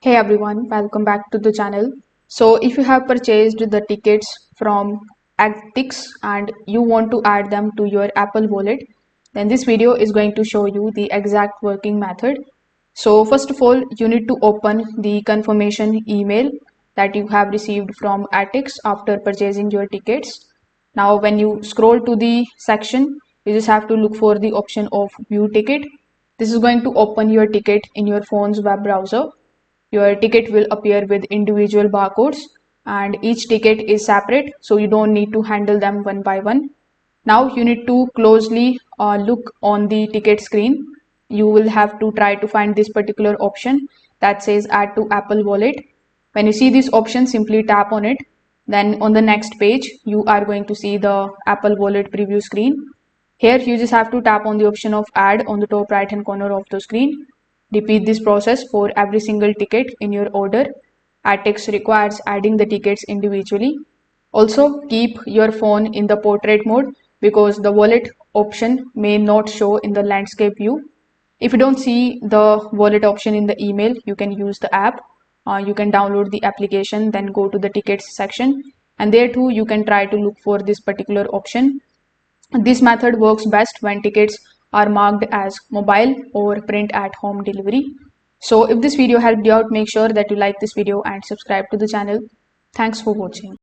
Hey everyone, welcome back to the channel. So if you have purchased the tickets from Add Etix and you want to add them to your Apple Wallet, then this video is going to show you the exact working method. So first of all, you need to open the confirmation email that you have received from Add Etix after purchasing your tickets. Now when you scroll to the section, you just have to look for the option of view ticket. This is going to open your ticket in your phone's web browser. Your ticket will appear with individual barcodes and each ticket is separate, so you don't need to handle them one by one. Now you need to closely look on the ticket screen. You will have to try to find this particular option that says add to Apple Wallet. When you see this option, simply tap on it. Then on the next page, you are going to see the Apple Wallet preview screen. Here you just have to tap on the option of add on the top right hand corner of the screen. Repeat this process for every single ticket in your order. Add text requires adding the tickets individually. Also keep your phone in the portrait mode because the wallet option may not show in the landscape view. If you don't see the wallet option in the email, you can use the app. You can download the application, then go to the tickets section, and there too you can try to look for this particular option. This method works best when tickets are marked as mobile or print at home delivery. So if this video helped you out, make sure that you like this video and subscribe to the channel. Thanks for watching.